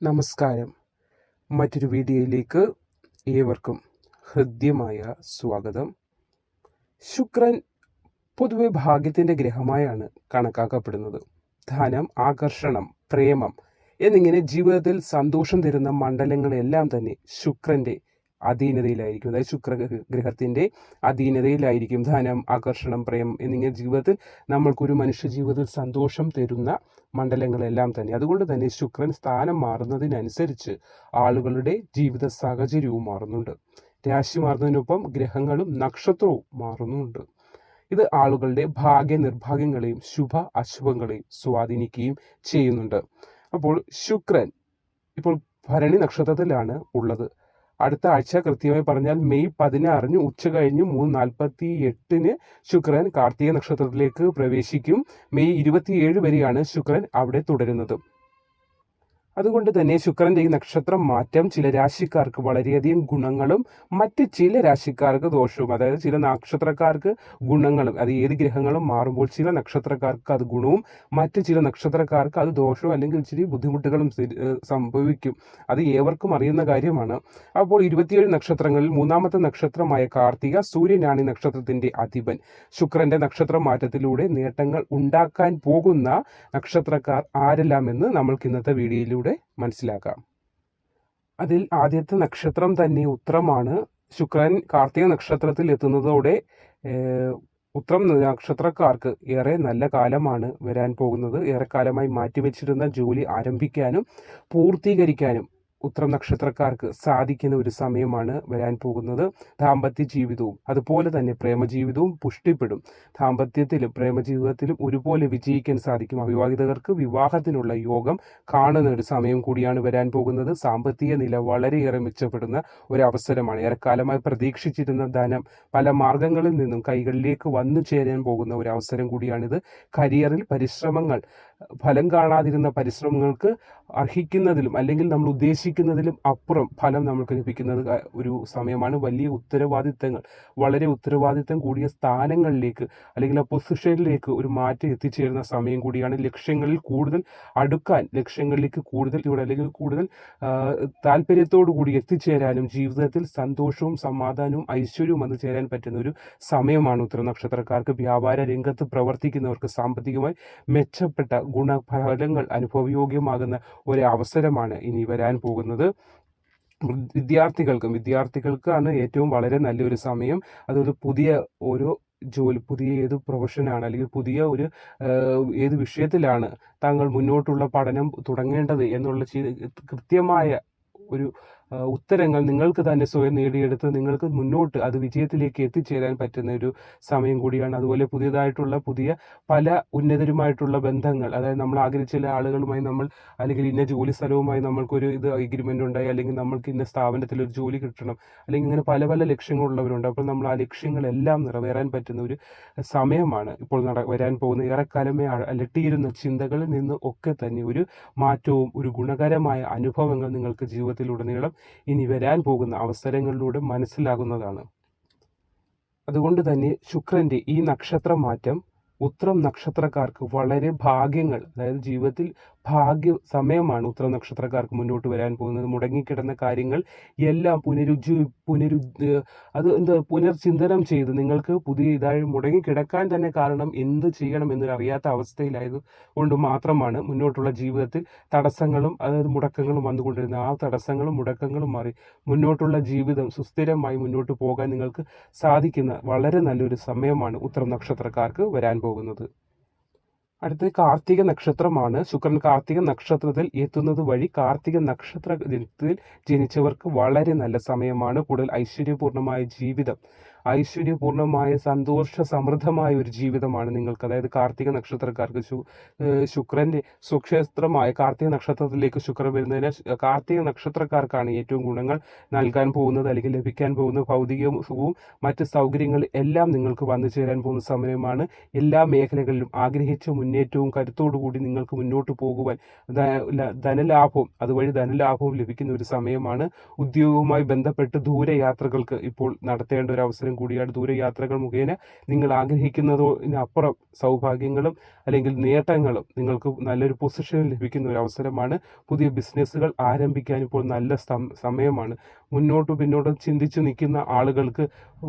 നമസ്കാരം. മറ്റൊരു വീഡിയോയിലേക്ക് ഏവർക്കും ഹൃദ്യമായ സ്വാഗതം. ശുക്രൻ പൊതുവെ ഭാഗ്യത്തിൻ്റെ ഗ്രഹമായാണ് കണക്കാക്കപ്പെടുന്നത്. ധനം, ആകർഷണം, പ്രേമം എന്നിങ്ങനെ ജീവിതത്തിൽ സന്തോഷം തരുന്ന മണ്ഡലങ്ങളെല്ലാം തന്നെ ശുക്രൻ്റെ അധീനതയിലായിരിക്കും. അതായത് ശുക്രഗ്രഹത്തിൻ്റെ അധീനതയിലായിരിക്കും ധനം, ആകർഷണം, പ്രേമം എന്നിങ്ങനെ ജീവിതത്തിൽ നമ്മൾക്കൊരു മനുഷ്യ ജീവിതത്തിൽ സന്തോഷം തരുന്ന മണ്ഡലങ്ങളെല്ലാം തന്നെ. അതുകൊണ്ട് തന്നെ ശുക്രൻ സ്ഥാനം മാറുന്നതിനനുസരിച്ച് ആളുകളുടെ ജീവിത സാഹചര്യവും മാറുന്നുണ്ട്. രാശി മാറുന്നതിനൊപ്പം ഗ്രഹങ്ങളും നക്ഷത്രവും മാറുന്നുണ്ട്. ഇത് ആളുകളുടെ ഭാഗ്യ നിർഭാഗ്യങ്ങളെയും ശുഭ അശുഭങ്ങളെയും സ്വാധീനിക്കുകയും ചെയ്യുന്നുണ്ട്. അപ്പോൾ ശുക്രൻ ഇപ്പോൾ ഭരണി നക്ഷത്രത്തിലാണ് ഉള്ളത്. അടുത്ത ആഴ്ച കൃത്യമായി പറഞ്ഞാൽ മെയ് 16 ഉച്ച കഴിഞ്ഞ് 3:48 ശുക്രൻ കാർത്തിക നക്ഷത്രത്തിലേക്ക് പ്രവേശിക്കും. മെയ് 27 വരെയാണ് ശുക്രൻ അവിടെ തുടരുന്നത്. അതുകൊണ്ട് തന്നെ ശുക്രന്റെ ഈ നക്ഷത്രം മാറ്റം ചില രാശിക്കാർക്ക് വളരെയധികം ഗുണങ്ങളും മറ്റ് ചില രാശിക്കാർക്ക് ദോഷവും, അതായത് ചില നക്ഷത്രക്കാർക്ക് ഗുണങ്ങളും, അത് ഏത് ഗ്രഹങ്ങളും മാറുമ്പോൾ ചില നക്ഷത്രക്കാർക്ക് അത് ഗുണവും മറ്റ് ചില നക്ഷത്രക്കാർക്ക് അത് ദോഷവും അല്ലെങ്കിൽ ഇച്ചിരി ബുദ്ധിമുട്ടുകളും സംഭവിക്കും. അത് ഏവർക്കും അറിയുന്ന കാര്യമാണ്. അപ്പോൾ 27 നക്ഷത്രങ്ങളിൽ മൂന്നാമത്തെ നക്ഷത്രമായ കാർത്തിക, സൂര്യനാണ് ഈ നക്ഷത്രത്തിന്റെ അധിപൻ. ശുക്രന്റെ നക്ഷത്ര മാറ്റത്തിലൂടെ നേട്ടങ്ങൾ ഉണ്ടാക്കാൻ പോകുന്ന നക്ഷത്രക്കാർ ആരെല്ലാമെന്ന് നമ്മൾക്ക് ഇന്നത്തെ വീഡിയോയിലൂടെ മനസ്സിലാക്കാം. അതിൽ ആദ്യത്തെ നക്ഷത്രം തന്നെ ഉത്രമാണ്. ശുക്രൻ കാർത്തിക നക്ഷത്രത്തിൽ എത്തുന്നതോടെ ഉത്രം നക്ഷത്രക്കാർക്ക് ഏറെ നല്ല കാലമാണ് വരാൻ പോകുന്നത്. ഏറെക്കാലമായി മാറ്റിവെച്ചിരുന്ന ജോലി ആരംഭിക്കാനും പൂർത്തീകരിക്കാനും ഉത്രം നക്ഷത്രക്കാർക്ക് സാധിക്കുന്ന ഒരു സമയമാണ് വരാൻ പോകുന്നത്. ദാമ്പത്യ ജീവിതവും അതുപോലെ തന്നെ പ്രേമജീവിതവും പുഷ്ടിപ്പെടും. ദാമ്പത്യത്തിലും പ്രേമജീവിതത്തിലും ഒരുപോലെ വിജയിക്കാൻ സാധിക്കും. അവിവാഹിതർക്ക് വിവാഹത്തിനുള്ള യോഗം കാണുന്ന ഒരു സമയം കൂടിയാണ് വരാൻ പോകുന്നത്. സാമ്പത്തിക നില വളരെയേറെ മെച്ചപ്പെടുന്ന ഒരു അവസരമാണ്. ഏറെക്കാലമായി പ്രതീക്ഷിച്ചിരുന്ന ധനം പല മാർഗങ്ങളിൽ നിന്നും കൈകളിലേക്ക് വന്നു ചേരാൻ പോകുന്ന ഒരു അവസരം കൂടിയാണിത്. കരിയറിൽ പരിശ്രമങ്ങൾ, ഫലം കാണാതിരുന്ന പരിശ്രമങ്ങൾക്ക് അർഹിക്കുന്നതിലും അല്ലെങ്കിൽ നമ്മൾ ഉദ്ദേശിക്കുന്നതിലും അപ്പുറം ഫലം നമുക്ക് ലഭിക്കുന്നത് ഒരു സമയമാണ്. വലിയ ഉത്തരവാദിത്തങ്ങൾ, വളരെ ഉത്തരവാദിത്തം കൂടിയ സ്ഥാനങ്ങളിലേക്ക് അല്ലെങ്കിൽ ആ പൊസിഷനിലേക്ക് ഒരു മാറ്റം എത്തിച്ചേരുന്ന സമയം കൂടിയാണ്. ലക്ഷ്യങ്ങളിൽ കൂടുതൽ അടുക്കാൻ, ലക്ഷ്യങ്ങളിലേക്ക് കൂടുതൽ അല്ലെങ്കിൽ കൂടുതൽ താല്പര്യത്തോടു കൂടി എത്തിച്ചേരാനും ജീവിതത്തിൽ സന്തോഷവും സമാധാനവും ഐശ്വര്യവും വന്നു ചേരാൻ പറ്റുന്ന ഒരു സമയമാണ് ഉത്തര നക്ഷത്രക്കാർക്ക്. വ്യാപാര രംഗത്ത് പ്രവർത്തിക്കുന്നവർക്ക് സാമ്പത്തികമായി മെച്ചപ്പെട്ട ഗുണഫലങ്ങൾ അനുഭവയോഗ്യമാകുന്ന ഒരു അവസരമാണ് ഇനി വരാൻ പോകുന്നത്. വിദ്യാർത്ഥികൾക്കാണ് ഏറ്റവും വളരെ നല്ലൊരു സമയം. അതുപോലെ പുതിയ ഓരോ ജോലി, പുതിയ ഏത് പ്രൊഫഷനാണ് അല്ലെങ്കിൽ പുതിയ ഒരു ഏത് വിഷയത്തിലാണ് താങ്കൾ മുന്നോട്ടുള്ള പഠനം തുടങ്ങേണ്ടത് എന്നുള്ള കൃത്യമായ ഒരു ഉത്തരങ്ങൾ നിങ്ങൾക്ക് തന്നെ സ്വയം നേടിയെടുത്ത് നിങ്ങൾക്ക് മുന്നോട്ട് അത് വിജയത്തിലേക്ക് എത്തിച്ചേരാൻ പറ്റുന്ന ഒരു സമയം കൂടിയാണ്. അതുപോലെ പുതിയതായിട്ടുള്ള പുതിയ പല ഉന്നതരുമായിട്ടുള്ള ബന്ധങ്ങൾ, അതായത് നമ്മൾ ആഗ്രഹിച്ച ചില ആളുകളുമായി നമ്മൾ അല്ലെങ്കിൽ ഇന്ന ജോലി സ്ഥലവുമായി നമ്മൾക്കൊരു എഗ്രിമെൻ്റ് ഉണ്ടായി, അല്ലെങ്കിൽ നമ്മൾക്ക് ഇന്ന സ്ഥാപനത്തിൽ ഒരു ജോലി കിട്ടണം, അല്ലെങ്കിൽ ഇങ്ങനെ പല പല ലക്ഷ്യങ്ങളുള്ളവരുണ്ട്. അപ്പോൾ നമ്മൾ ആ ലക്ഷ്യങ്ങളെല്ലാം നിറവേറാൻ പറ്റുന്ന ഒരു സമയമാണ് ഇപ്പോൾ വരാൻ പോകുന്നത്. ഏറെക്കാലമേ അലട്ടിയിരുന്ന ചിന്തകളിൽ നിന്ന് ഒക്കെ തന്നെ ഒരു മാറ്റവും ഒരു ഗുണകരമായ അനുഭവങ്ങൾ നിങ്ങൾക്ക് ജീവിതത്തിലുടനീളം ഇനി വരാൻ പോകുന്ന അവസരങ്ങളിലൂടെ മനസ്സിലാകുന്നതാണ്. അതുകൊണ്ട് തന്നെ ശുക്രന്റെ ഈ നക്ഷത്ര മാറ്റം ഉത്രം നക്ഷത്രക്കാർക്ക് വളരെ ഭാഗ്യങ്ങൾ, അതായത് ജീവിതത്തിൽ ഭാഗ്യ സമയമാണ് ഉത്രം നക്ഷത്രക്കാർക്ക് മുന്നോട്ട് വരാൻ പോകുന്നത്. മുടങ്ങിക്കിടന്ന കാര്യങ്ങൾ എല്ലാം പുനർചിന്തനം ചെയ്ത് നിങ്ങൾക്ക് പുതിയ ഇതായി മുടങ്ങിക്കിടക്കാൻ തന്നെ കാരണം എന്ത് ചെയ്യണം എന്നറിയാത്ത അവസ്ഥയിലായത് കൊണ്ട് മാത്രമാണ് മുന്നോട്ടുള്ള ജീവിതത്തിൽ തടസ്സങ്ങളും അതായത് മുടക്കങ്ങളും വന്നുകൊണ്ടിരുന്നത്. ആ തടസ്സങ്ങളും മുടക്കങ്ങളും മാറി മുന്നോട്ടുള്ള ജീവിതം സുസ്ഥിരമായി മുന്നോട്ട് പോകാൻ നിങ്ങൾക്ക് സാധിക്കുന്ന വളരെ നല്ലൊരു സമയമാണ് ഉത്രം നക്ഷത്രക്കാർക്ക് വരാൻ പോകുന്നത്. അടുത്തത് കാർത്തിക നക്ഷത്രമാണ്. ശുക്രൻ കാർത്തിക നക്ഷത്രത്തിൽ എത്തുന്നത് വഴി കാർത്തിക നക്ഷത്രത്തിൽ ജനിച്ചവർക്ക് വളരെ നല്ല സമയമാണ്. കൂടുതൽ ഐശ്വര്യപൂർണമായ ജീവിതം, ഐശ്വര്യപൂർണമായ സന്തോഷ സമൃദ്ധമായ ഒരു ജീവിതമാണ് നിങ്ങൾക്ക്, അതായത് കാർത്തിക നക്ഷത്രക്കാർക്ക്. ശുക്രന്റെ സ്വക്ഷേത്രമായ കാർത്തിക നക്ഷത്രത്തിലേക്ക് ശുക്രൻ വരുന്നതിന് കാർത്തിക നക്ഷത്രക്കാർക്കാണ് ഏറ്റവും ഗുണങ്ങൾ നൽകാൻ പോകുന്നത് അല്ലെങ്കിൽ ലഭിക്കാൻ പോകുന്ന ഭൗതികവും മറ്റ് സൗകര്യങ്ങൾ എല്ലാം നിങ്ങൾക്ക് വന്നു ചേരാൻ പോകുന്ന സമയമാണ്. എല്ലാ മേഖലകളിലും ആഗ്രഹിച്ച മുന്നേറ്റവും കരുത്തോടുകൂടി നിങ്ങൾക്ക് മുന്നോട്ട് പോകുവാൻ ധനലാഭവും അതുവഴി ധനലാഭവും ലഭിക്കുന്ന ഒരു സമയമാണ്. ഉദ്യോഗവുമായി ബന്ധപ്പെട്ട് ദൂരയാത്രകൾക്ക് ഇപ്പോൾ നടത്തേണ്ട ഒരു അവസരം കൂടിയാണ്. ദൂരയാത്രകൾ മുഖേന നിങ്ങൾ ആഗ്രഹിക്കുന്നതിനപ്പുറം സൗഭാഗ്യങ്ങളും അല്ലെങ്കിൽ നേട്ടങ്ങളും നിങ്ങൾക്ക് നല്ലൊരു പൊസിഷനിൽ ലഭിക്കുന്ന ഒരു അവസരമാണ്. പുതിയ ബിസിനസ്സുകൾ ആരംഭിക്കാൻ ഇപ്പോൾ നല്ല സമയമാണ്. പിന്നോട്ടും ചിന്തിച്ചു നിൽക്കുന്ന ആളുകൾക്ക്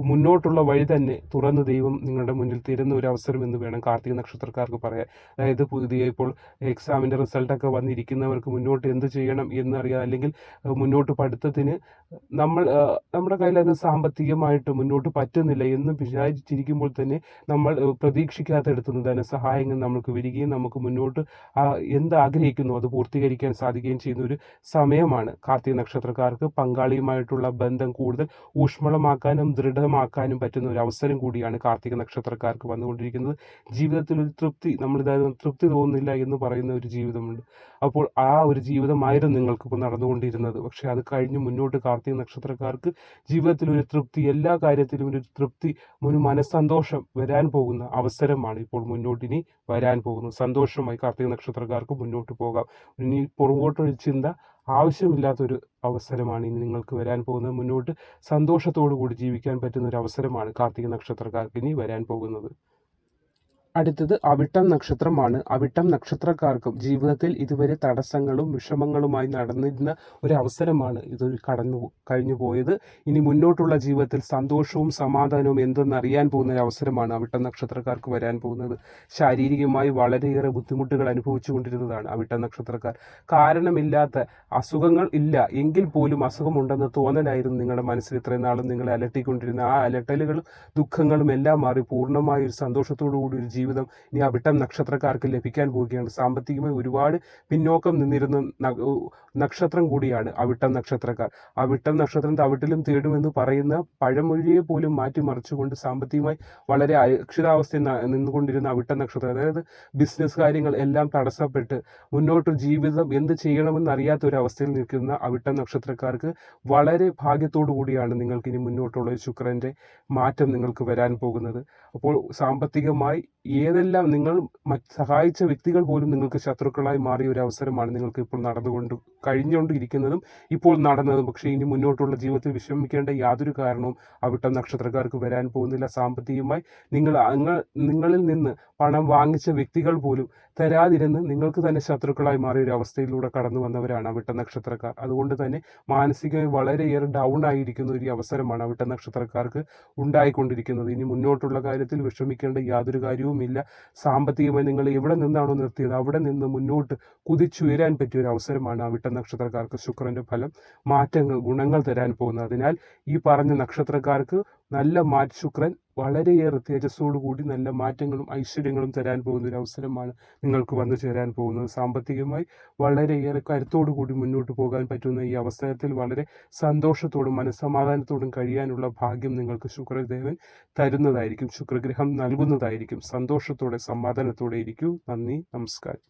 മുന്നോട്ടുള്ള വഴി തന്നെ തുറന്ന് ദൈവം നിങ്ങളുടെ മുന്നിൽ തരുന്ന ഒരു അവസരം എന്ന് വേണം കാർത്തിക നക്ഷത്രക്കാർക്ക് പറയാൻ. അതായത് പുതിയ ഇപ്പോൾ എക്സാമിൻ്റെ റിസൾട്ടൊക്കെ വന്നിരിക്കുന്നവർക്ക് മുന്നോട്ട് എന്ത് ചെയ്യണം എന്നറിയാം, അല്ലെങ്കിൽ മുന്നോട്ട് പഠിത്തത്തിന് നമ്മുടെ കയ്യിൽ അത് സാമ്പത്തികമായിട്ട് മുന്നോട്ട് പറ്റുന്നില്ല എന്ന് വിചാരിച്ചിരിക്കുമ്പോൾ തന്നെ നമ്മൾ പ്രതീക്ഷിക്കാത്തടത്തുനിന്ന് ധനസഹായങ്ങൾ നമുക്ക് വരികയും നമുക്ക് മുന്നോട്ട് എന്താഗ്രഹിക്കുന്നു അത് പൂർത്തീകരിക്കാൻ സാധിക്കുകയും ചെയ്യുന്ന ഒരു സമയമാണ്. കാർത്തിക നക്ഷത്രക്കാർക്ക് പങ്കാളിയുമായിട്ടുള്ള ബന്ധം കൂടുതൽ ഊഷ്മളമാക്കാനും ദൃഢമാക്കാനും പറ്റുന്ന ഒരു അവസരം കൂടിയാണ് കാർത്തിക നക്ഷത്രക്കാർക്ക് വന്നുകൊണ്ടിരിക്കുന്നത്. ജീവിതത്തിൽ ഒരു തൃപ്തി തോന്നുന്നില്ല എന്ന് പറയുന്ന ഒരു ജീവിതമുണ്ട്. അപ്പോൾ ആ ഒരു ജീവിതമായിരുന്നു നിങ്ങൾക്കിപ്പോൾ നടന്നുകൊണ്ടിരുന്നത്. പക്ഷെ അത് കഴിഞ്ഞ് മുന്നോട്ട് കാർത്തിക നക്ഷത്രക്കാർക്ക് ജീവിതത്തിൽ ഒരു തൃപ്തി, എല്ലാ കാര്യത്തിലും ഒരു തൃപ്തി, ഒരു മനസ്സന്തോഷം വരാൻ പോകുന്ന അവസരമാണ് ഇപ്പോൾ മുന്നോട്ടിനി വരാൻ പോകുന്നത്. സന്തോഷമായി കാർത്തിക നക്ഷത്രക്കാർക്ക് മുന്നോട്ട് പോകാം. ഇനി പുറകോട്ടൊരു ചിന്ത ആവശ്യമില്ലാത്തൊരു അവസരമാണ് ഇനി നിങ്ങൾക്ക് വരാൻ പോകുന്നത്. മുന്നോട്ട് സന്തോഷത്തോടു കൂടി ജീവിക്കാൻ പറ്റുന്ന ഒരു അവസരമാണ് കാർത്തിക നക്ഷത്രക്കാർക്ക് ഇനി വരാൻ പോകുന്നത്. അടുത്തത് അവിട്ടം നക്ഷത്രമാണ്. അവിട്ടം നക്ഷത്രക്കാർക്കും ജീവിതത്തിൽ ഇതുവരെ തടസ്സങ്ങളും വിഷമങ്ങളുമായി നടന്നിരുന്ന ഒരു അവസരമാണ് ഇതൊരു കഴിഞ്ഞു പോയത്. ഇനി മുന്നോട്ടുള്ള ജീവിതത്തിൽ സന്തോഷവും സമാധാനവും എന്തെന്നറിയാൻ പോകുന്ന ഒരു അവസരമാണ് അവിട്ടം നക്ഷത്രക്കാർക്ക് വരാൻ പോകുന്നത്. ശാരീരികമായി വളരെയേറെ ബുദ്ധിമുട്ടുകൾ അനുഭവിച്ചു കൊണ്ടിരുന്നതാണ് അവിട്ടം നക്ഷത്രക്കാർ. കാരണമില്ലാത്ത അസുഖങ്ങൾ ഇല്ല എങ്കിൽ പോലും അസുഖമുണ്ടെന്ന് തോന്നലായിരുന്നു നിങ്ങളുടെ മനസ്സിൽ ഇത്രയും നാളും നിങ്ങളെ അലട്ടിക്കൊണ്ടിരുന്ന ആ അലട്ടലുകളും ദുഃഖങ്ങളും എല്ലാം മാറി പൂർണ്ണമായ ഒരു സന്തോഷത്തോടു കൂടി ഒരു ജീവിതം ഇനി അവിട്ടം നക്ഷത്രക്കാർക്ക് ലഭിക്കാൻ പോവുകയാണ്. സാമ്പത്തികമായി ഒരുപാട് പിന്നോക്കം നിന്നിരുന്ന നക്ഷത്രം കൂടിയാണ് അവിട്ടം നക്ഷത്രക്കാർ. അവിട്ടം നക്ഷത്രം തവിട്ടിലും തേടുമെന്ന് പറയുന്ന പഴമൊഴിയെ പോലും മാറ്റിമറിച്ചുകൊണ്ട് സാമ്പത്തികമായി വളരെ അരക്ഷിതാവസ്ഥയിൽ നിന്നുകൊണ്ടിരുന്ന അവിട്ടം നക്ഷത്രം, അതായത് ബിസിനസ് കാര്യങ്ങൾ എല്ലാം തടസ്സപ്പെട്ട് മുന്നോട്ട് ജീവിതം എന്ത് ചെയ്യണമെന്ന് അറിയാത്ത ഒരു അവസ്ഥയിൽ നിൽക്കുന്ന അവിട്ടം നക്ഷത്രക്കാർക്ക് വളരെ ഭാഗ്യത്തോടു കൂടിയാണ് നിങ്ങൾക്ക് ഇനി മുന്നോട്ടുള്ള ശുക്രന്റെ മാറ്റം നിങ്ങൾക്ക് വരാൻ പോകുന്നത്. അപ്പോൾ സാമ്പത്തികമായി ഏതെല്ലാം നിങ്ങൾ സഹായിച്ച വ്യക്തികൾ പോലും നിങ്ങൾക്ക് ശത്രുക്കളായി മാറിയ ഒരു അവസരമാണ് നിങ്ങൾക്ക് ഇപ്പോൾ കഴിഞ്ഞുകൊണ്ടിരിക്കുന്നതും ഇപ്പോൾ നടന്നതും. പക്ഷേ ഇനി മുന്നോട്ടുള്ള ജീവിതത്തിൽ വിഷമിക്കേണ്ട യാതൊരു കാരണവും അവിട്ടം നക്ഷത്രക്കാർക്ക് വരാൻ പോകുന്നില്ല. സാമ്പത്തികമായി നിങ്ങളിൽ നിന്ന് പണം വാങ്ങിച്ച വ്യക്തികൾ പോലും തരാതിരുന്ന് നിങ്ങൾക്ക് തന്നെ ശത്രുക്കളായി മാറിയ ഒരു അവസ്ഥയിലൂടെ കടന്നു വന്നവരാണ് അവിട്ടം നക്ഷത്രക്കാർ. അതുകൊണ്ട് തന്നെ മാനസികമായി വളരെയേറെ ഡൗൺ ആയിരിക്കുന്ന ഒരു അവസരമാണ് അവിട്ടം നക്ഷത്രക്കാർക്ക് ഉണ്ടായിക്കൊണ്ടിരിക്കുന്നത്. ഇനി മുന്നോട്ടുള്ള കാര്യത്തിൽ വിഷമിക്കേണ്ട യാതൊരു കാര്യവുമില്ല. സാമ്പത്തികമായി നിങ്ങൾ എവിടെ നിന്നാണോ നിർത്തിയത് അവിടെ നിന്ന് മുന്നോട്ട് കുതിച്ചുയരാൻ പറ്റിയ ഒരു അവസരമാണ് അവിട്ടം നക്ഷത്രക്കാർക്ക് ശുക്രന്റെ ഫലം മാറ്റങ്ങൾ ഗുണങ്ങൾ തരാൻ പോകുന്നത്. അതിനാൽ ഈ പറഞ്ഞ നക്ഷത്രക്കാർക്ക് ശുക്രൻ വളരെയേറെ തേജസ്സോടുകൂടി നല്ല മാറ്റങ്ങളും ഐശ്വര്യങ്ങളും തരാൻ പോകുന്ന ഒരു അവസരമാണ് നിങ്ങൾക്ക് വന്നു ചേരാൻ പോകുന്നത്. സാമ്പത്തികമായി വളരെയേറെ കരുത്തോടു കൂടി മുന്നോട്ട് പോകാൻ പറ്റുന്ന ഈ അവസരത്തിൽ വളരെ സന്തോഷത്തോടും മനസ്സമാധാനത്തോടും കഴിയാനുള്ള ഭാഗ്യം നിങ്ങൾക്ക് ശുക്രദേവൻ തരുന്നതായിരിക്കും. ശുക്രഗ്രഹം നൽകുന്നതായിരിക്കും. സന്തോഷത്തോടെ സമാധാനത്തോടെ ഇരിക്കൂ. നന്ദി, നമസ്കാരം.